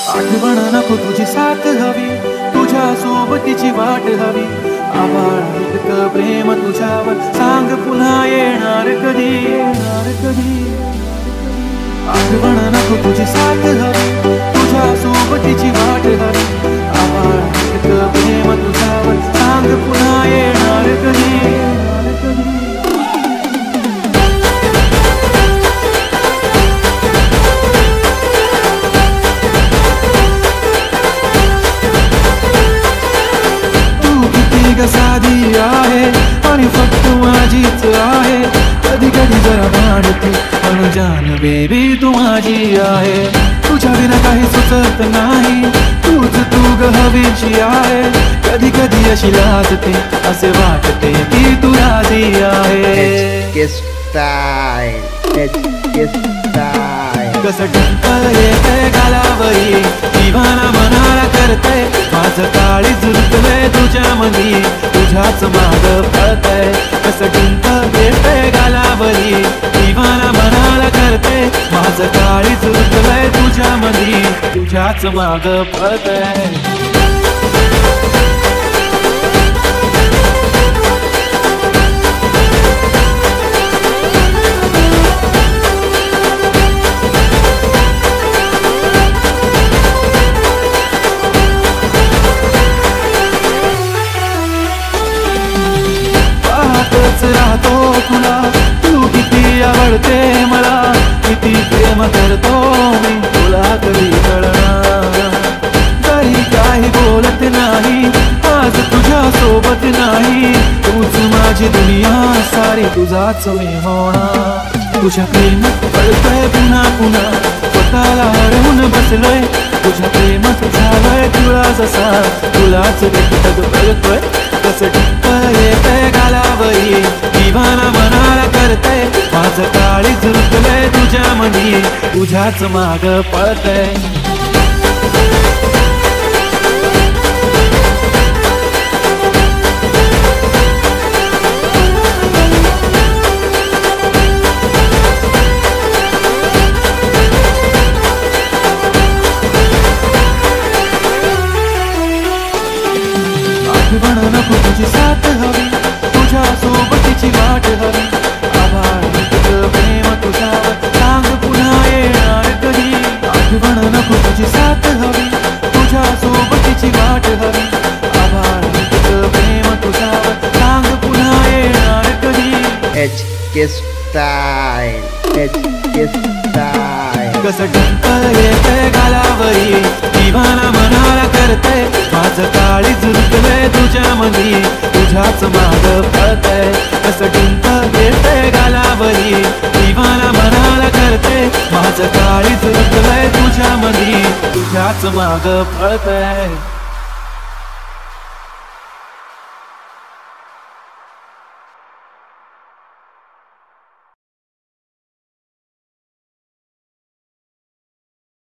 आठवण नको तुझी साथ हवी, तुझ्या सोबतीची वाट हवी. आभाळ इतकं प्रेम तुझ्यावर, सांग पुन्हा येणार कधी, येणार कधी. आठवण नको तुझी साथ हवी, तुझ्या सोबतीची वाट हवी. आभाळ इतकं प्रेम तुझ्यावर, सांग पुन्हा येणार कधी, येणार कधी. साधी आहे आणि फक्त माझीच आहे. कधी कधी जरा भांडते पण जान बेबी तू माझी आहे. तुझ्या विना काही सुचत नाही, तूच तू ग हवीची आहे. कधी कधी अशी लाजते, असे वाटते की तू राजी आहे. कसं टंकल येते गालावरी, दिवाना मनाला करते. माझं काळी झुलतलंय तुझ्या मधी, तुझ्याच माग पळतंय. कसं टंकल येते गालावरी, दिवाना मनाला करते. माझं काळी झुलतलंय तुझ्या मधी, तुझ्याच माग पळतंय. राहतो तुला, तू किती आवडते मला, किती प्रेम करतो मी तुला कधी कळणार. काही काही बोलत नाही, आज तुझ्या सोबत नाही. तूच माझी दुनिया सारी, तुझाच मी होणार. तुझ्या प्रेमात पडतोय पुन्हा पुन्हा, स्वतःला हरवून बसलोय. तुझ्या प्रेमात झालोय तुला जसा, तुलाच एकटक कळतोय. कसं टिप्पल येतंय गालावरी, दिवाना मनाला करतंय. माझं काळी झुलतलंय तुझ्या मधी, तुझ्याच माग पळतंय. आठवण नको तुझी साथ हवी, तुझ्या सोबतीची वाट हवी. आभाळ इतकं प्रेम तुझ्यावर, सांग पुन्हा येणार कधी. आठवण नको तुझी साथ हवी, तुझ्या सोबतीची वाट हवी. आभाळ इतकं प्रेम तुझ्यावर, सांग पुन्हा येणार कधी. कसं टंकल येतंय गालावरी, दिवाना मनाला करतंय. माझं काळी झुलतलंय तुझ्या मधी, तुझ्याच माग पळतंय. कसं टंकल येतंय गालावरी, दिवाना मनाला करतंय. माझं काळी झुलतलंय तुझ्या मधी, तुझ्याच माग पळतंय.